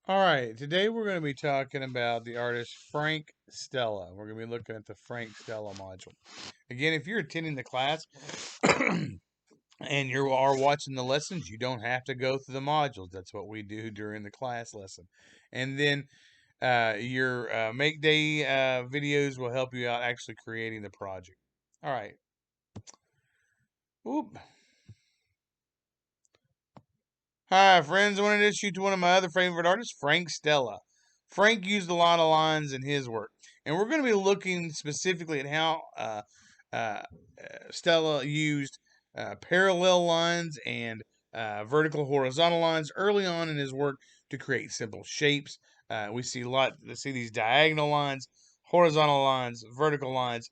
All right, today we're going to be talking about the artist Frank Stella. We're going to be looking at the Frank Stella module. Again, if you're attending the class and you are watching the lessons, you don't have to go through the modules. That's what we do during the class lesson. And then your make day videos will help you out actually creating the project. All right. Oop. Hi, friends. I want to introduce you to one of my other favorite artists, Frank Stella. Frank used a lot of lines in his work, and we're going to be looking specifically at how uh, Stella used parallel lines and vertical horizontal lines early on in his work to create simple shapes. We see these diagonal lines, horizontal lines, vertical lines,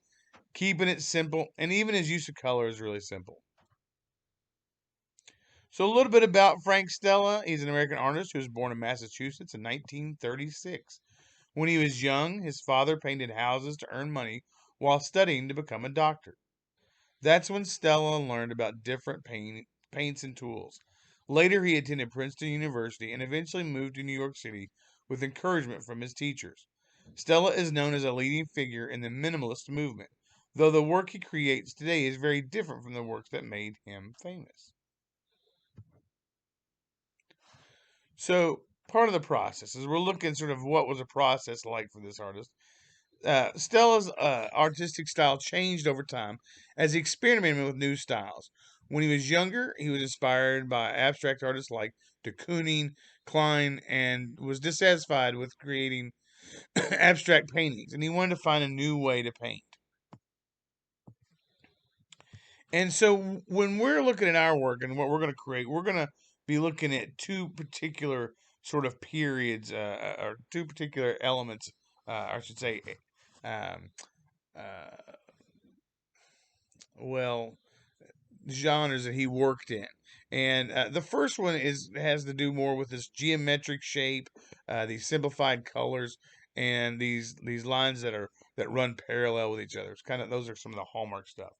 keeping it simple, and even his use of color is really simple. So, a little bit about Frank Stella. He's an American artist who was born in Massachusetts in 1936. When he was young, his father painted houses to earn money while studying to become a doctor. That's when Stella learned about different paints and tools. Later, he attended Princeton University and eventually moved to New York City with encouragement from his teachers. Stella is known as a leading figure in the minimalist movement, though the work he creates today is very different from the works that made him famous. So part of the process is we're looking sort of what was a process like for this artist. Stella's artistic style changed over time as he experimented with new styles. When he was younger, he was inspired by abstract artists like de Kooning, Klein, and was dissatisfied with creating abstract paintings, and he wanted to find a new way to paint. And so when we're looking at our work and what we're going to create, we're going to be looking at two particular sort of periods or two particular elements, I should say, um, uh, well, genres that he worked in. And the first one has to do more with this geometric shape, these simplified colors, and these lines that run parallel with each other. It's kind of those are some of the hallmark stuff.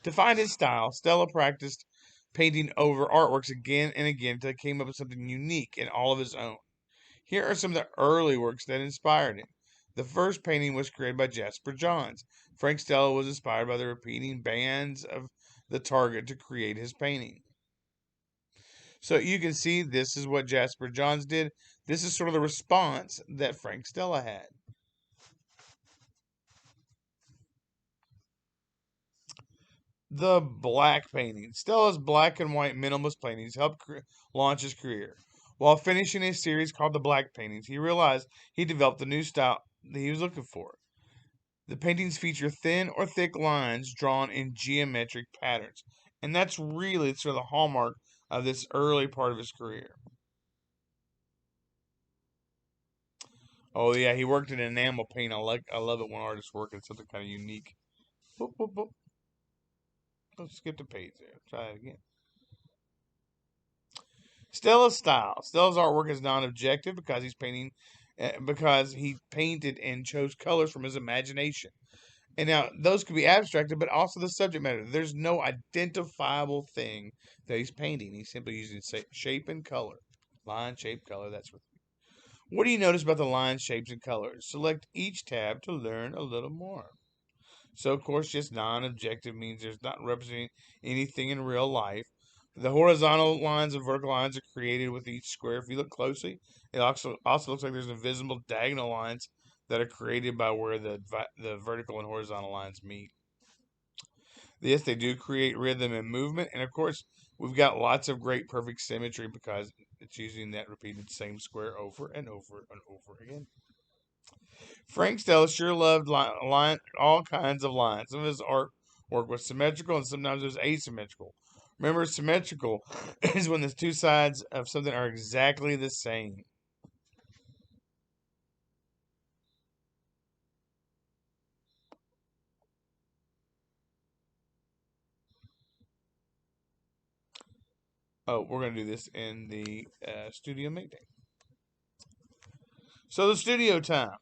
To find his style, Stella practiced painting over artworks again and again until he came up with something unique and all of his own. Here are some of the early works that inspired him. The first painting was created by Jasper Johns. Frank Stella was inspired by the repeating bands of the target to create his painting. So you can see this is what Jasper Johns did. This is sort of the response that Frank Stella had. The black painting. Stella's black and white minimalist paintings helped launch his career. While finishing a series called The Black Paintings, he realized he developed the new style that he was looking for. The paintings feature thin or thick lines drawn in geometric patterns. And that's really sort of the hallmark of this early part of his career. Oh yeah, he worked in enamel paint. I love it when artists work in something kind of unique. Boop, boop, boop. Let's skip the page there. Try it again. Stella's style. Stella's artwork is non-objective because he painted and chose colors from his imagination. And now those could be abstracted, but also the subject matter. There's no identifiable thing that he's painting. He's simply using shape and color. Line, shape, color. What do you notice about the lines, shapes, and colors? Select each tab to learn a little more. So, of course, just non-objective means there's not representing anything in real life. The horizontal lines and vertical lines are created with each square. If you look closely, it also looks like there's invisible diagonal lines that are created by where the vertical and horizontal lines meet. Yes, they do create rhythm and movement, and of course, we've got lots of great perfect symmetry because it's using that repeated same square over and over and over again. Frank Stella sure loved all kinds of lines. Some of his artwork was symmetrical and sometimes it was asymmetrical. Remember, symmetrical is when the two sides of something are exactly the same. Oh, we're going to do this in the studio make day. So the studio time.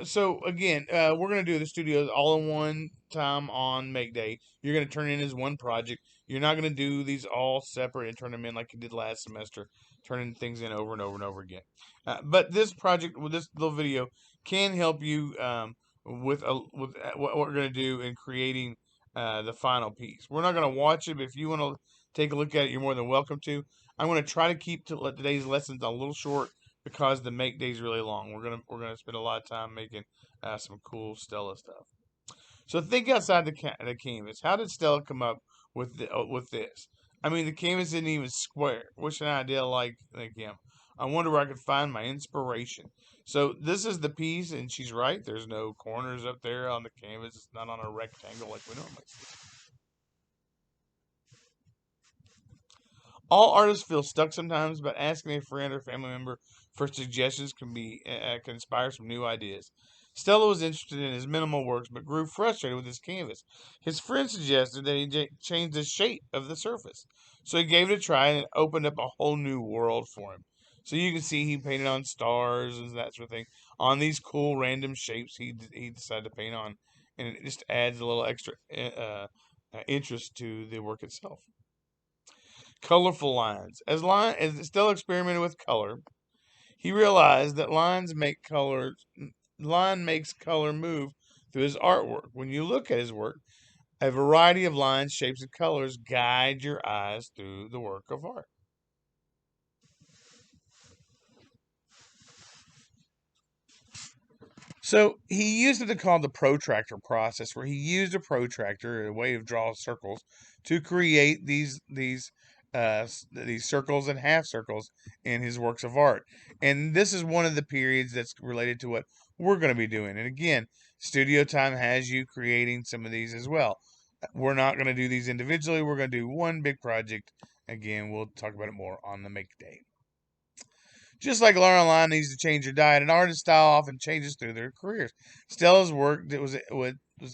So again, we're going to do the studios all in one time on Make Day, you're going to turn in as one project. You're not going to do these all separate and turn them in like you did last semester, turning things in over and over and over again. But this project, with this little video, can help you with what we're going to do in creating the final piece. We're not going to watch it, but if you want to take a look at it, you're more than welcome to. I'm going to try to keep today's lessons a little short because the Make Day is really long. We're gonna spend a lot of time making some cool Stella stuff. So think outside the canvas. How did Stella come up with this? I mean, the canvas isn't even square. Wish an idea like him. I wonder where I could find my inspiration. So this is the piece, and she's right. There's no corners up there on the canvas. It's not on a rectangle like we normally see. All artists feel stuck sometimes, but asking a friend or family member for suggestions can inspire some new ideas. Stella was interested in his minimal works, but grew frustrated with his canvas. His friend suggested that he change the shape of the surface, so he gave it a try, and it opened up a whole new world for him. So you can see he painted on stars and that sort of thing, on these cool random shapes he decided to paint on, and it just adds a little extra interest to the work itself. Colorful lines. As Stella experimented with color, he realized that line makes color move through his artwork. When you look at his work, a variety of lines, shapes, and colors guide your eyes through the work of art. So he used something called the protractor process, where he used a protractor, a way of draw circles, to create these circles and half circles in his works of art. And this is one of the periods that's related to what we're going to be doing. And again, Studio Time has you creating some of these as well. We're not going to do these individually. We're going to do one big project. Again, we'll talk about it more on the Make Day. Just like Laura Online needs to change her diet, an artist's style often changes through their careers. Stella's work was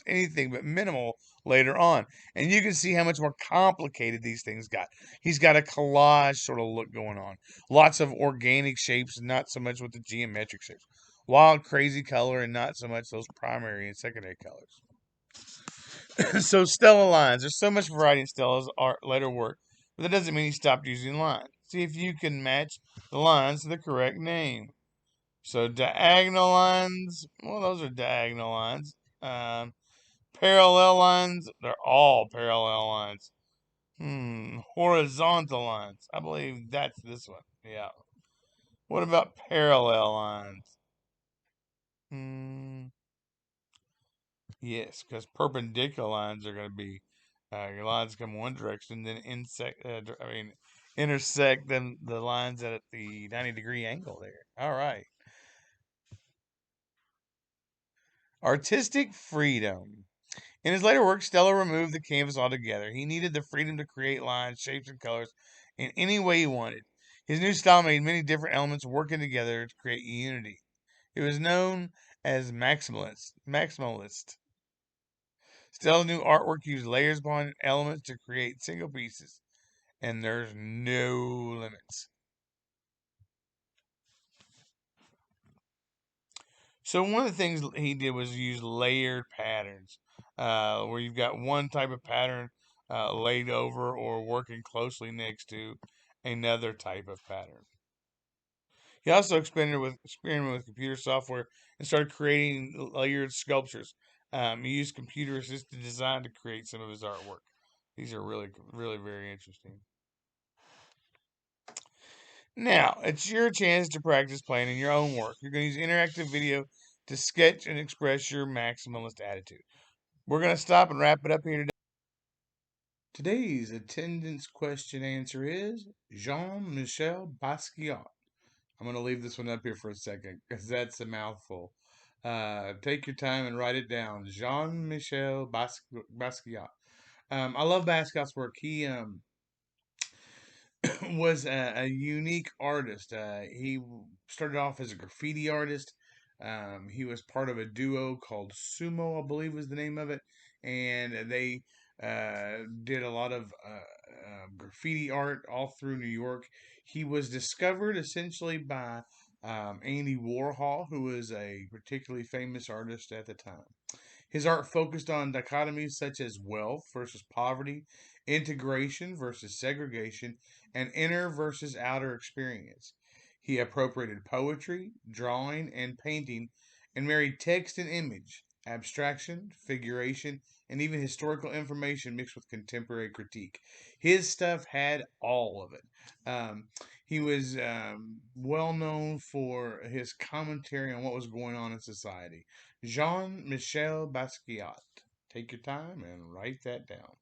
anything but minimal later on, and you can see how much more complicated these things got. He's got a collage sort of look going on, lots of organic shapes, not so much with the geometric shapes. Wild, crazy color, and not so much those primary and secondary colors. So Stella lines. There's so much variety in Stella's art later work, but that doesn't mean he stopped using lines. See if you can match the lines to the correct name. So diagonal lines, well, those are diagonal lines. Um, Parallel lines, they're all parallel lines. Horizontal lines. I believe that's this one. Yeah. What about parallel lines? Hmm. Yes, because perpendicular lines are going to be your lines come one direction, then intersect them the lines at the 90-degree angle there. All right. Artistic freedom. In his later work, Stella removed the canvas altogether. He needed the freedom to create lines, shapes, and colors in any way he wanted. His new style made many different elements working together to create unity. It was known as maximalist. Stella's new artwork used layers upon elements to create single pieces, and there's no limits. So one of the things he did was use layered patterns, where you've got one type of pattern laid over or working closely next to another type of pattern. He also experimented with computer software and started creating layered sculptures. He used computer assisted design to create some of his artwork. These are really, really very interesting. Now, it's your chance to practice planning your own work. You're going to use interactive video to sketch and express your maximalist attitude. We're going to stop and wrap it up here today. Today's attendance question answer is Jean Michel Basquiat. I'm going to leave this one up here for a second because that's a mouthful. Take your time and write it down. Jean Michel Basquiat. I love Basquiat's work. He was a unique artist. He started off as a graffiti artist. He was part of a duo called Sumo, I believe was the name of it, and they did a lot of graffiti art all through New York. He was discovered essentially by Andy Warhol, who was a particularly famous artist at the time. His art focused on dichotomies such as wealth versus poverty, integration versus segregation, and inner versus outer experience. He appropriated poetry, drawing, and painting and married text and image, abstraction, figuration, and even historical information mixed with contemporary critique. His stuff had all of it. He was well known for his commentary on what was going on in society. Jean Michel Basquiat. Take your time and write that down.